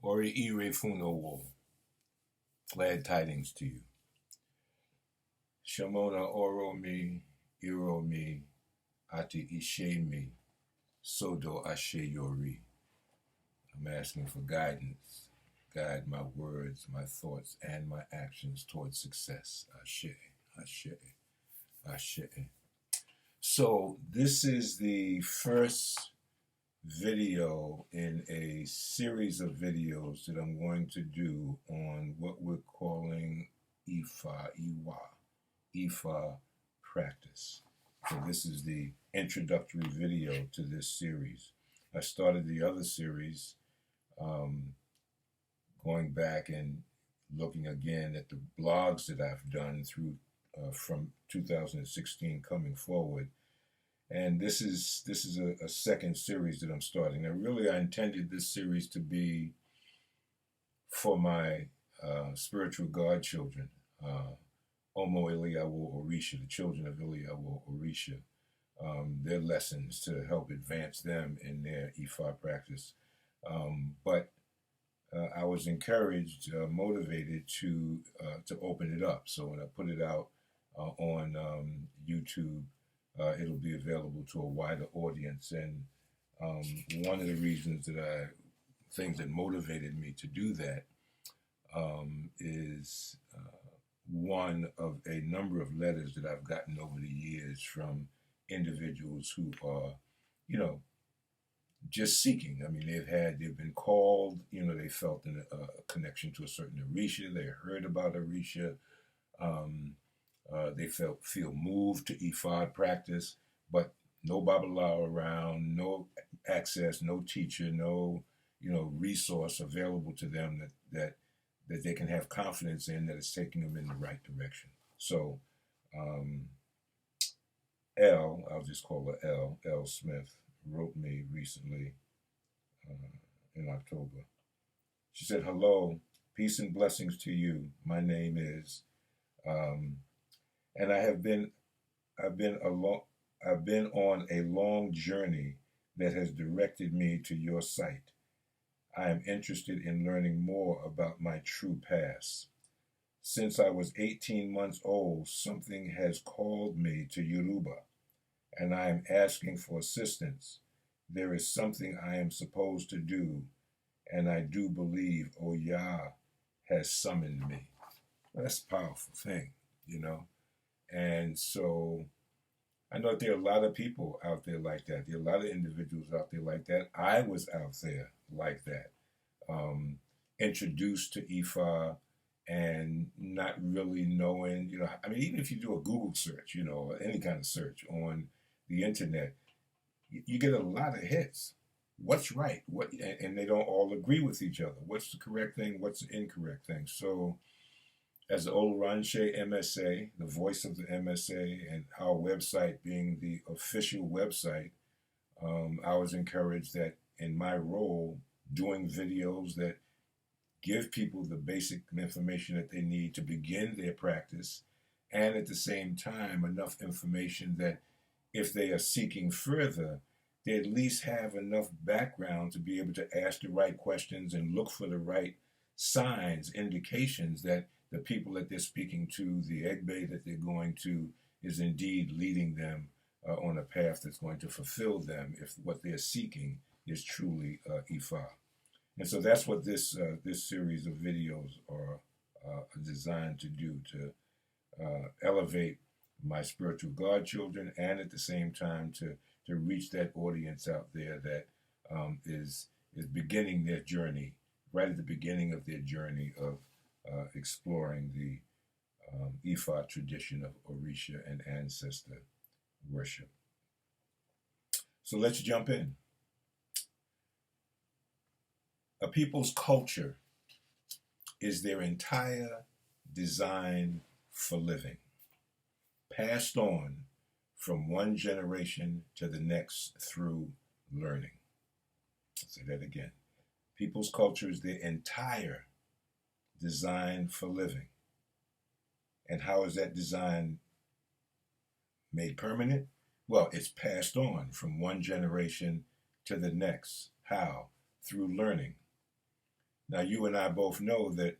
Ile-Ife Funowo. Glad tidings to you. Shamona oro mi, iro mi, ati ishe mi, sodo ashe yori. I'm asking for guidance. Guide my words, my thoughts, and my actions towards success. Ashe, ashe, ashe. So this is the first video in a series of videos that I'm going to do on what we're calling Ifa Practice. So this is the introductory video to this series. I started the other series going back and looking again at the blogs that I've done through from 2016 coming forward. And this is a second series that I'm starting. Now, really, I intended this series to be for my spiritual godchildren, Omo Ile-Ife Orisa, the children of Ile-Ife Orisa, their lessons to help advance them in their Ifa practice. But I was encouraged, motivated to open it up. So when I put it out on YouTube, it'll be available to a wider audience. And one of the reasons things that motivated me to do that is one of a number of letters that I've gotten over the years from individuals who are, just seeking. I mean, they've been called, they felt a connection to a certain Orisa, they heard about Orisa, they feel moved to Ifa practice, but no Babalawo around, no access, no teacher, no resource available to them that they can have confidence in that it's taking them in the right direction. So I'll just call her L Smith, wrote me recently in October. She said, "Hello, peace and blessings to you. My name is, and I've been on a long journey that has directed me to your site. I am interested in learning more about my true past. Since I was 18 months old, something has called me to Yoruba, and I am asking for assistance. There is something I am supposed to do, and I do believe Oya has summoned me." Well, that's a powerful thing, And so I know there are a lot of people out there like that. There are a lot of individuals out there like that. I was out there like that, introduced to Ifa and not really knowing, even if you do a Google search, or any kind of search on the internet, you get a lot of hits. What's right? And they don't all agree with each other. What's the correct thing? What's the incorrect thing? So as the Oluranse Emese, the voice of the MSA, and our website being the official website, I was encouraged that in my role, doing videos that give people the basic information that they need to begin their practice, and at the same time, enough information that if they are seeking further, they at least have enough background to be able to ask the right questions and look for the right signs, indications that the people that they're speaking to, the Egbe that they're going to, is indeed leading them on a path that's going to fulfill them if what they're seeking is truly Ifa. And so that's what this series of videos are designed to do, to elevate my spiritual godchildren, and at the same time to reach that audience out there that is beginning their journey, right at the beginning of their journey of exploring the Ifa tradition of Orisa and Ancestor worship. So let's jump in. A people's culture is their entire design for living, passed on from one generation to the next through learning. I'll say that again. People's culture is their entire design for living. And how is that design made permanent? Well, it's passed on from one generation to the next. How? Through learning. Now, you and I both know that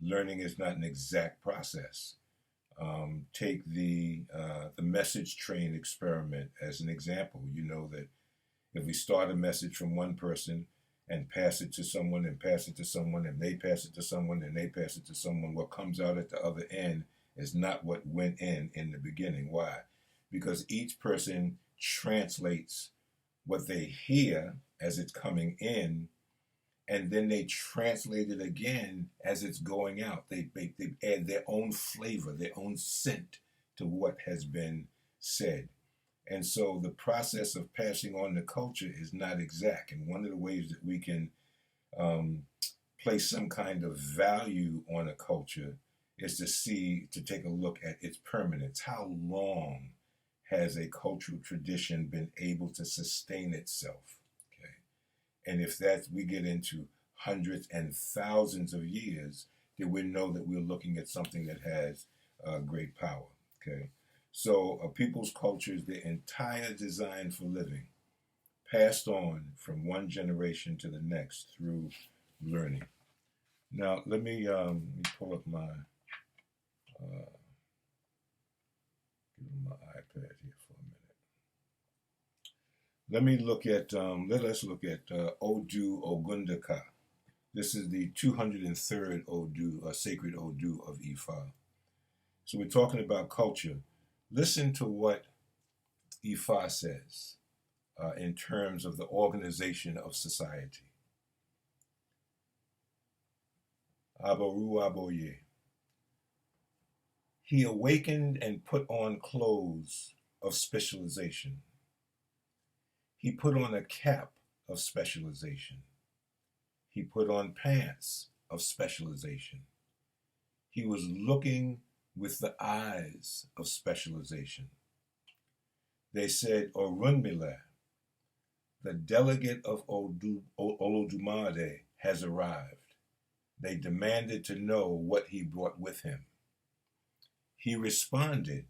learning is not an exact process. Take the message train experiment as an example. You know that if we start a message from one person and pass it to someone and pass it to someone and they pass it to someone and they pass it to someone, what comes out at the other end is not what went in the beginning. Why? Because each person translates what they hear as it's coming in, and then they translate it again as it's going out. They add their own flavor, their own scent to what has been said. And so the process of passing on the culture is not exact. And one of the ways that we can place some kind of value on a culture is to take a look at its permanence. How long has a cultural tradition been able to sustain itself? Okay. And if we get into hundreds and thousands of years, then we know that we're looking at something that has great power. Okay. So a people's culture is their entire design for living, passed on from one generation to the next through learning. Now, let me pull up my iPad here for a minute. Let us look at Odu Ogundaka. This is the 203rd Odu, sacred Odu of Ifa. So we're talking about culture. Listen to what Ifa says in terms of the organization of society. Aboru Aboye. He awakened and put on clothes of specialization. He put on a cap of specialization. He put on pants of specialization. He was looking with the eyes of specialization. They said, Orunmila, the delegate of Olodumare, has arrived. They demanded to know what he brought with him. He responded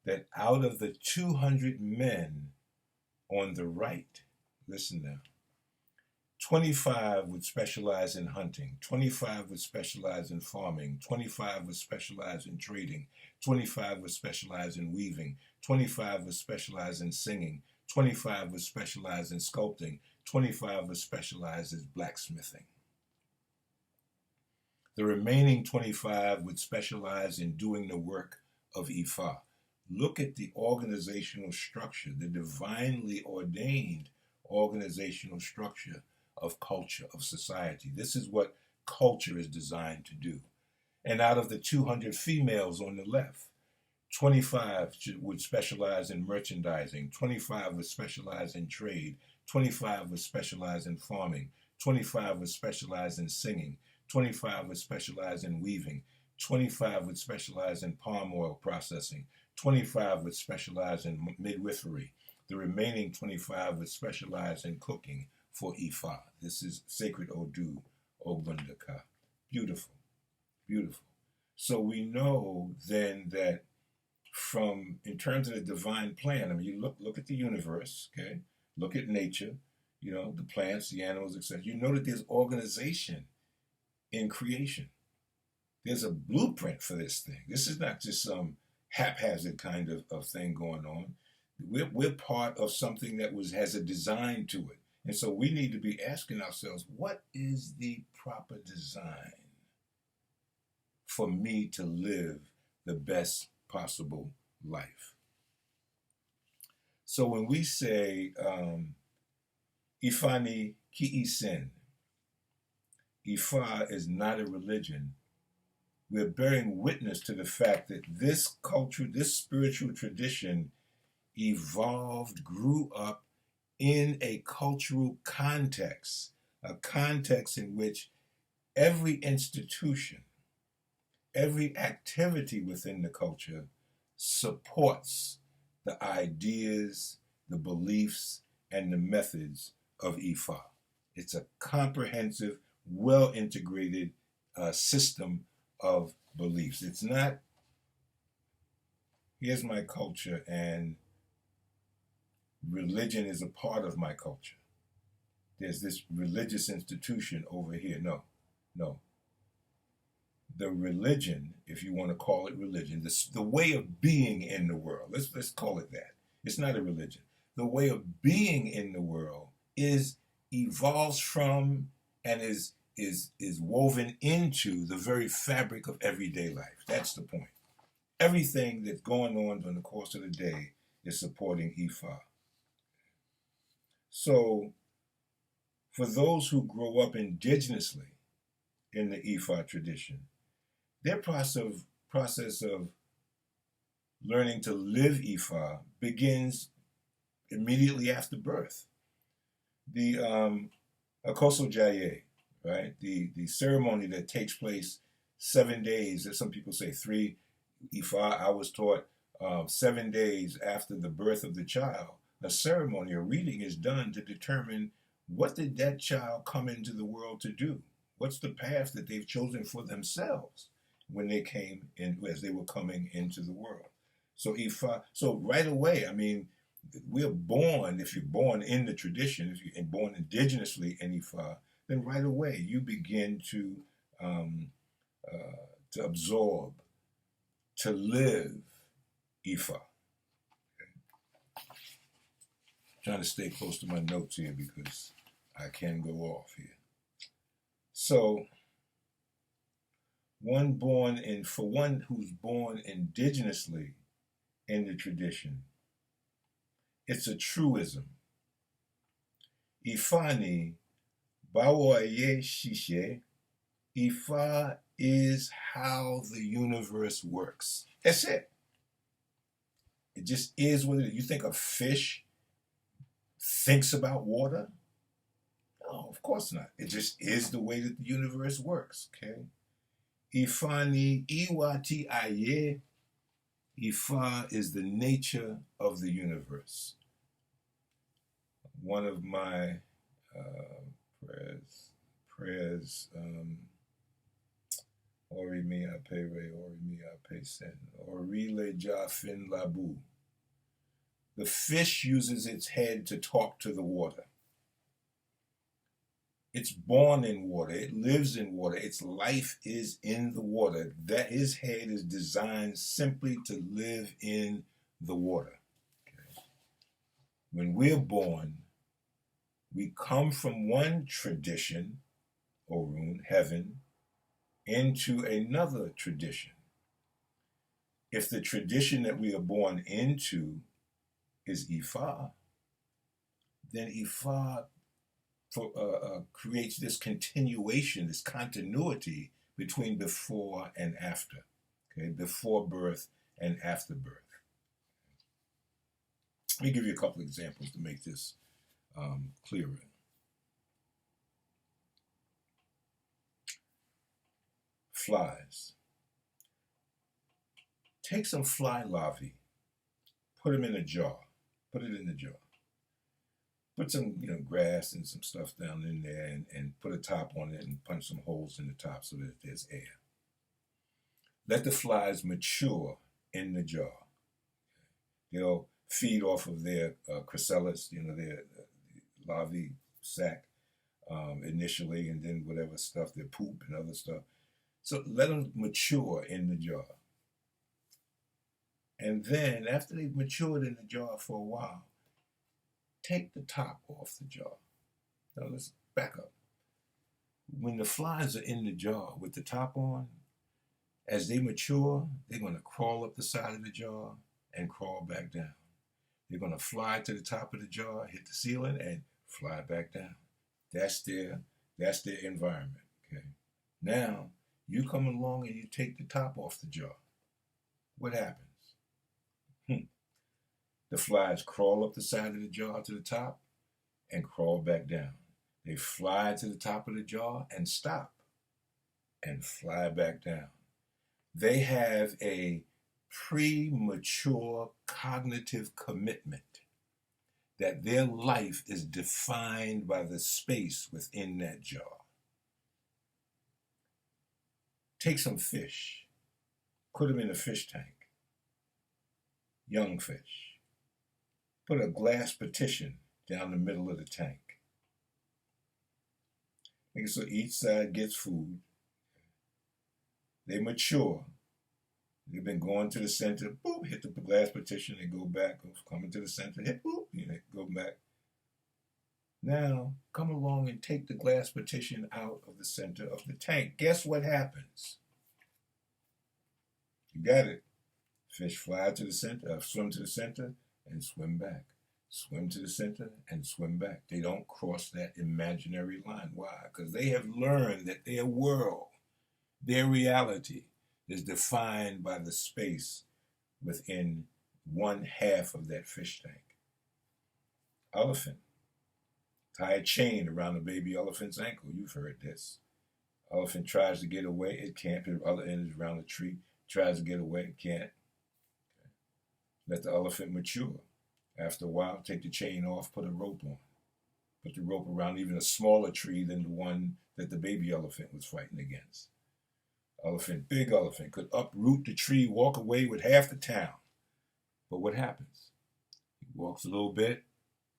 that out of the 200 men on the right, listen now, 25 would specialize in hunting, 25 would specialize in farming, 25 would specialize in trading, 25 would specialize in weaving, 25 would specialize in singing, 25 would specialize in sculpting, 25 would specialize in blacksmithing. The remaining 25 would specialize in doing the work of Ifa. Look at the organizational structure, the divinely ordained organizational structure of culture, of society. This is what culture is designed to do. And out of the 200 females on the left, 25 would specialize in merchandising, 25 would specialize in trade, 25 would specialize in farming, 25 would specialize in singing, 25 would specialize in weaving, 25 would specialize in palm oil processing, 25 would specialize in midwifery. The remaining 25 would specialize in cooking for Ifa. This is sacred Odu Ogundaka. Beautiful, beautiful. So we know then that in terms of the divine plan, I mean, you look at the universe, okay? Look at nature, the plants, the animals, etc. You know that there's organization in creation. There's a blueprint for this thing. This is not just some haphazard kind of thing going on. We're part of something that has a design to it. And so we need to be asking ourselves, what is the proper design for me to live the best possible life? So when we say, Ifani ki isen, Ifa is not a religion, we're bearing witness to the fact that this culture, this spiritual tradition evolved, grew up in a cultural context, a context in which every institution, every activity within the culture supports the ideas, the beliefs, and the methods of Ifa. It's a comprehensive, well-integrated system of beliefs. It's not, here's my culture and religion is a part of my culture. There's this religious institution over here. No. No. The religion, if you want to call it religion, the way of being in the world. Let's call it that. It's not a religion. The way of being in the world evolves from and is woven into the very fabric of everyday life. That's the point. Everything that's going on during the course of the day is supporting Ifa. So, for those who grow up indigenously in the Ifa tradition, their process of learning to live Ifa begins immediately after birth. The Akoso Jaye, right? The ceremony that takes place 7 days, as some people say 3. Ifa, I was taught 7 days after the birth of the child, a ceremony, a reading is done to determine what did that child come into the world to do? What's the path that they've chosen for themselves when they came in, as they were coming into the world? So Ifa, so right away, I mean, we're born, if you're born in the tradition, if you're born indigenously in Ifa, then right away you begin to absorb, to live Ifa. Okay. Trying to stay close to my notes here because I can go off here. So, for one who's born indigenously in the tradition, it's a truism. Ifani bawaye shishe. Ifa is how the universe works. That's it. It just is what it is. You think a fish thinks about water? No, of course not. It just is the way that the universe works, okay? Ifani iwati aye. Ifa is the nature of the universe. One of my prayers, Ori mi ape re, ori mi ape sen, orile ja fin labu. The fish uses its head to talk to the water. It's born in water. It lives in water. Its life is in the water. That his head is designed simply to live in the water. Okay. When we're born, we come from one tradition, Orun, heaven, into another tradition. If the tradition that we are born into is Ifa, then Ifa creates this continuation, this continuity between before and after, okay, before birth and after birth. Let me give you a couple examples to make this clearer. Flies. Take some fly larvae, put them in a jar, put it in the jar. Put some, grass and some stuff down in there and put a top on it and punch some holes in the top so that there's air. Let the flies mature in the jar. They'll feed off of their chrysalis, their larvae sac initially, and then whatever stuff, their poop and other stuff. So let them mature in the jar. And then, after they've matured in the jar for a while, take the top off the jar. Now let's back up. When the flies are in the jar with the top on, as they mature, they're going to crawl up the side of the jar and crawl back down. They're going to fly to the top of the jar, hit the ceiling, and fly back down. That's their environment. Okay. Now, you come along and you take the top off the jar. What happens? The flies crawl up the side of the jar to the top and crawl back down. They fly to the top of the jar and stop and fly back down. They have a premature cognitive commitment that their life is defined by the space within that jar. Take some fish, put them in a fish tank, young fish. Put a glass partition down the middle of the tank. And so each side gets food. They mature. They've been going to the center, boop, hit the glass partition, they go back, come into the center, hit, boop, go back. Now, come along and take the glass partition out of the center of the tank. Guess what happens? You got it. Fish fly to the center, swim to the center, and swim back. Swim to the center and swim back. They don't cross that imaginary line. Why? Because they have learned that their world, their reality, is defined by the space within one half of that fish tank. Elephant. Tie a chain around a baby elephant's ankle. You've heard this. Elephant tries to get away. It can't. The other end is around a tree. Tries to get away. It can't. Let the elephant mature. After a while, take the chain off, put a rope on. Put the rope around even a smaller tree than the one that the baby elephant was fighting against. Elephant, big elephant, could uproot the tree, walk away with half the town. But what happens? He walks a little bit,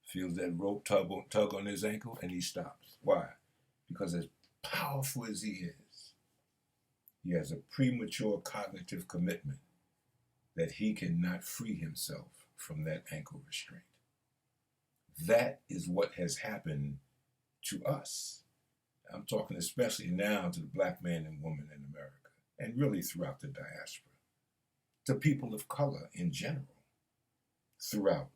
feels that rope tug on his ankle, and he stops. Why? Because as powerful as he is, he has a premature cognitive commitment that he cannot free himself from that ankle restraint. That is what has happened to us. I'm talking especially now to the black man and woman in America, and really throughout the diaspora, to people of color in general, throughout.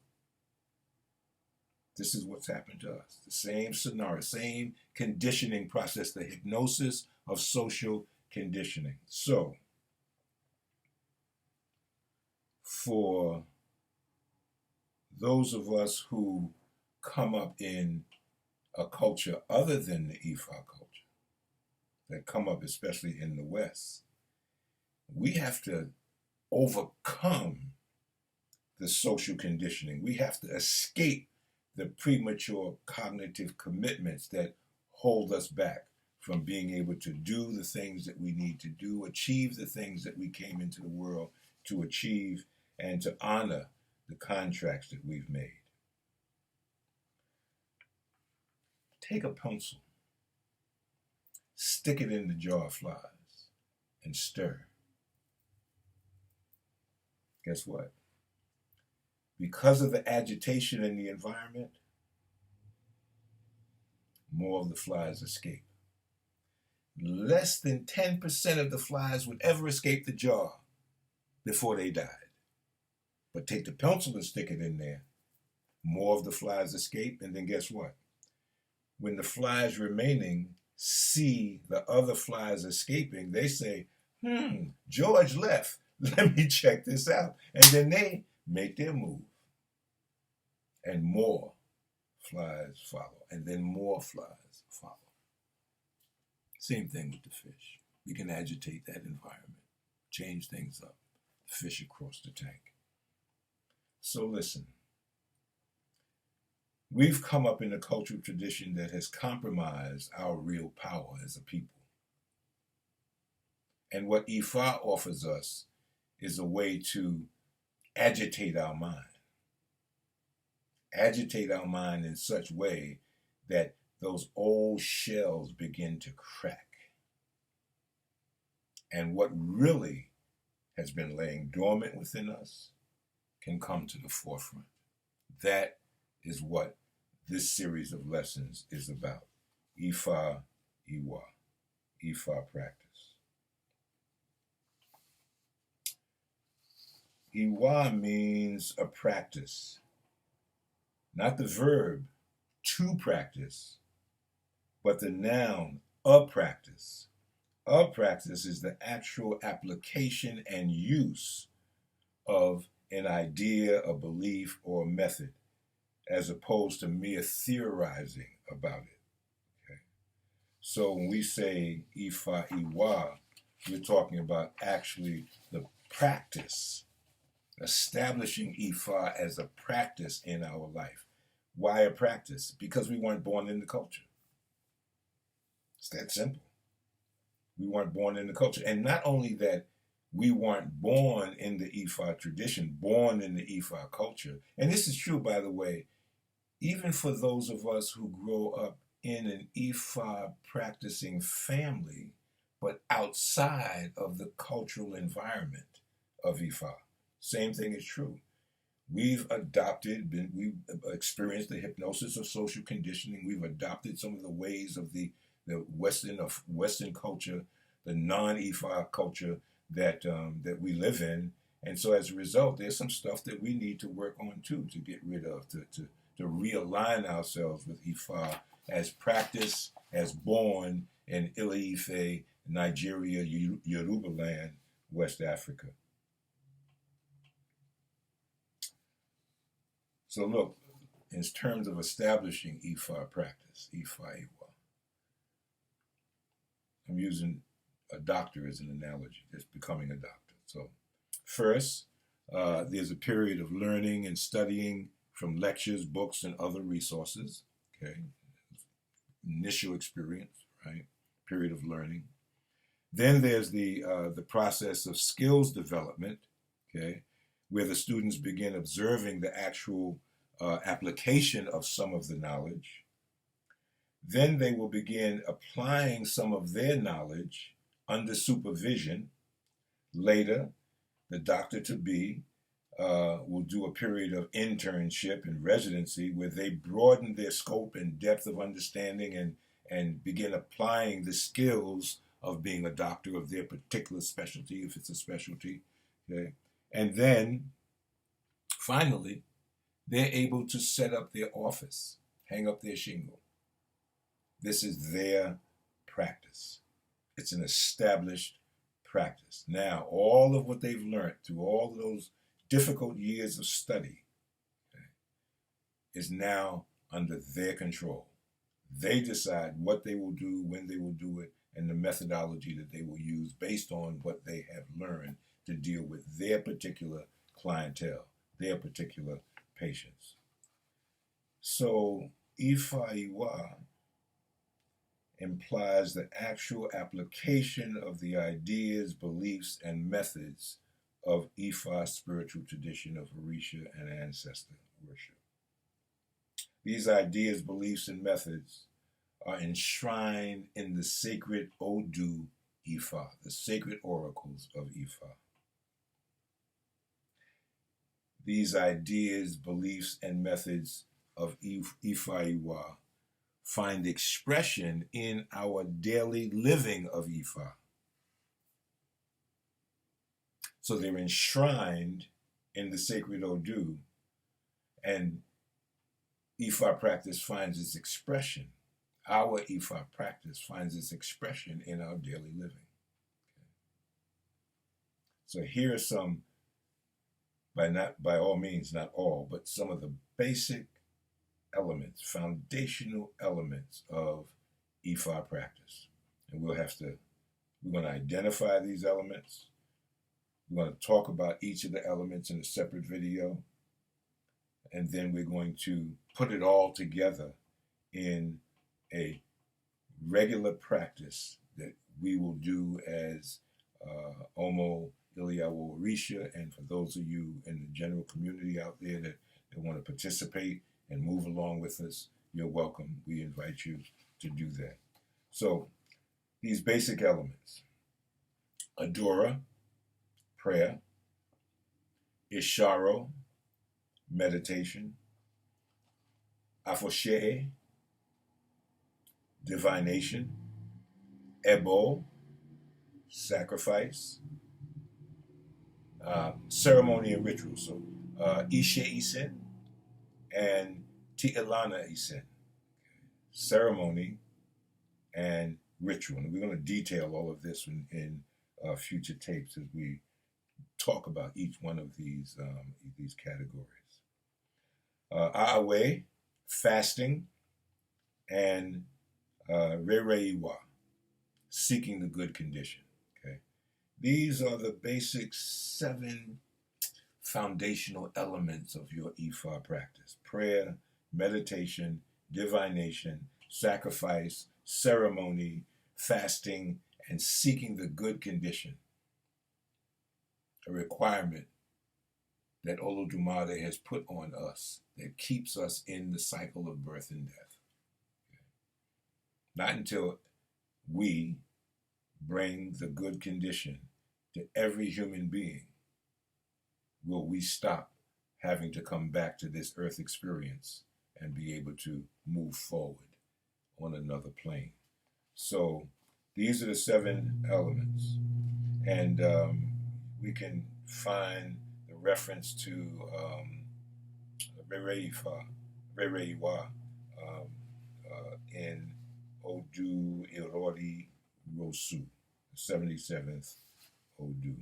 This is what's happened to us. The same scenario, same conditioning process, the hypnosis of social conditioning. So, for those of us who come up in a culture other than the Ifa culture, that come up especially in the West, we have to overcome the social conditioning. We have to escape the premature cognitive commitments that hold us back from being able to do the things that we need to do, achieve the things that we came into the world to achieve, and to honor the contracts that we've made. Take a pencil, stick it in the jar of flies, and stir. Guess what? Because of the agitation in the environment, more of the flies escape. Less than 10% of the flies would ever escape the jar before they died. But take the pencil and stick it in there, more of the flies escape, and then guess what? When the flies remaining see the other flies escaping, they say, George left. Let me check this out. And then they make their move. And more flies follow. And then more flies follow. Same thing with the fish. We can agitate that environment, change things up, fish across the tank. So listen, we've come up in a cultural tradition that has compromised our real power as a people. And what Ifa offers us is a way to agitate our mind. Agitate our mind in such way that those old shells begin to crack. And what really has been laying dormant within us can come to the forefront. That is what this series of lessons is about. Ifa Iwa, Ifa Practice. Iwa means a practice, not the verb to practice, but the noun, a practice. A practice is the actual application and use of an idea, a belief, or a method, as opposed to mere theorizing about it. Okay? So when we say Ifa Iwa, we're talking about actually the practice, establishing Ifa as a practice in our life. Why a practice? Because we weren't born in the culture. It's that simple. We weren't born in the culture. And not only that, we weren't born in the Ifa tradition, born in the Ifa culture. And this is true, by the way, even for those of us who grow up in an Ifa practicing family, but outside of the cultural environment of Ifa. Same thing is true. We've experienced the hypnosis of social conditioning. We've adopted some of the ways of the Western culture, the non-Ifa culture that we live in. And so as a result, there's some stuff that we need to work on too, to get rid of, to realign ourselves with Ifa as practice, as born in Ile-Ife, Nigeria, Yoruba land, West Africa. So look, in terms of establishing Ifa practice, Ifa Iwa, I'm using a doctor as an analogy, just becoming a doctor. So first, there's a period of learning and studying from lectures, books, and other resources. Okay, initial experience, right? Period of learning. Then there's the process of skills development. Okay, where the students begin observing the actual application of some of the knowledge. Then they will begin applying some of their knowledge under supervision. Later, the doctor-to-be will do a period of internship and residency where they broaden their scope and depth of understanding and begin applying the skills of being a doctor of their particular specialty, if it's a specialty. Okay? And then, finally, they're able to set up their office, hang up their shingle. This is their practice. It's an established practice. Now, all of what they've learned through all of those difficult years of study, okay, is now under their control. They decide what they will do, when they will do it, and the methodology that they will use based on what they have learned to deal with their particular clientele, their particular patients. So Ifa Iwa implies the actual application of the ideas, beliefs, and methods of Ifa spiritual tradition of Orisa and Ancestor worship. These ideas, beliefs, and methods are enshrined in the sacred Odu Ifa, the sacred oracles of Ifa. These ideas, beliefs, and methods of Ifa Iwa find expression in our daily living of Ifa. So they're enshrined in the sacred Odu, and Ifa practice finds its expression. Our Ifa practice finds its expression in our daily living. Okay. So here are some, by all means, not all, but some of the basic elements, foundational elements of Ifa practice. And we're going to identify these elements. We're going to talk about each of the elements in a separate video. And then we're going to put it all together in a regular practice that we will do as Omo Iliawo Orisha, and for those of you in the general community out there that want to participate and move along with us, you're welcome. We invite you to do that. So these basic elements: Adora, prayer; Isoro, meditation; Afoshe, divination; Ebo, sacrifice; ceremony and ritual. So Ishe Isen and Ti'ilana Isen, ceremony and ritual. And we're going to detail all of this in future tapes as we talk about each one of these categories. A'awe, fasting, and Rereiwa, seeking the good condition. Okay, these are the basic 7 foundational elements of your Ifa practice: prayer, meditation, divination, sacrifice, ceremony, fasting, and seeking the good condition. A requirement that Olodumare has put on us that keeps us in the cycle of birth and death. Okay. Not until we bring the good condition to every human being will we stop having to come back to this earth experience and be able to move forward on another plane. So these are the 7 elements. And we can find the reference to Rere Iwa in Odu Irori Rosu, the 77th Odu.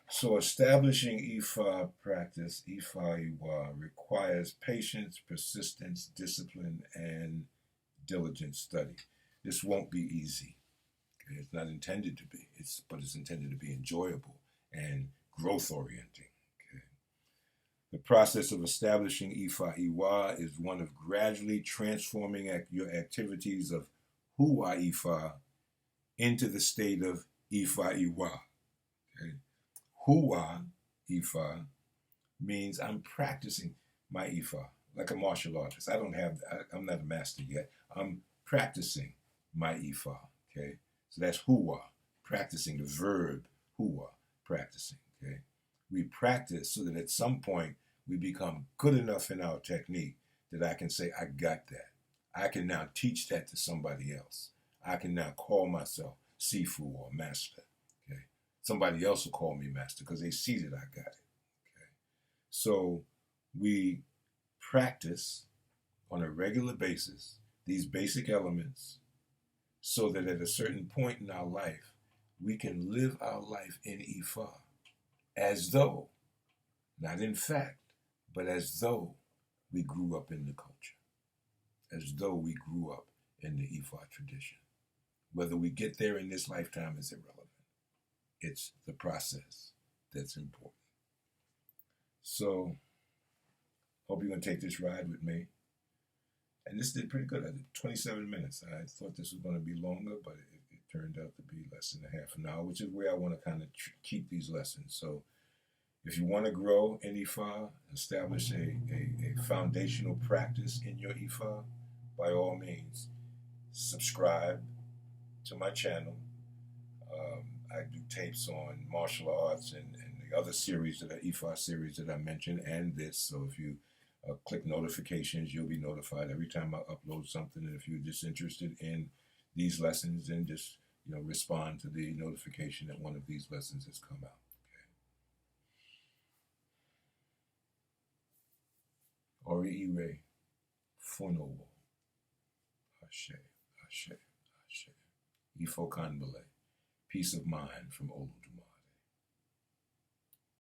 So establishing Ifa practice, Ifa Iwa, requires patience, persistence, discipline, and diligent study. This won't be easy. Okay? It's not intended to be, but it's intended to be enjoyable and growth-orienting. Okay? The process of establishing Ifa Iwa is one of gradually transforming your activities of Huwa Ifa into the state of Ifa Iwa. Okay? Huwa Ifa means I'm practicing my Ifa like a martial artist. I'm not a master yet. I'm practicing my Ifa. Okay, so that's Huwa, practicing the verb Huwa, practicing. Okay, we practice so that at some point we become good enough in our technique that I can say I got that. I can now teach that to somebody else. I can now call myself Sifu or master. Okay, somebody else will call me master because they see that I got it. Okay, so we practice on a regular basis these basic elements so that at a certain point in our life, we can live our life in Ifa as though, not in fact, but as though we grew up in the culture, as though we grew up in the Ifa tradition. Whether we get there in this lifetime is irrelevant. It's the process that's important. So, hope you're going to take this ride with me. And this did pretty good. I did 27 minutes. I thought this was going to be longer, but it turned out to be less than a half an hour, which is where I want to kind of keep these lessons. So if you want to grow in Ifa, establish a foundational practice in your Ifa, by all means, subscribe to my channel. I do tapes on martial arts and the other series, that are Ifa series that I mentioned, and this. So if you click notifications, you'll be notified every time I upload something. And if you're just interested in these lessons, then just respond to the notification that one of these lessons has come out. Okay. Ori-Ire Funowo. Ashe, Ashe, Ashe. Ifo Kanbele. Peace of mind from Olu.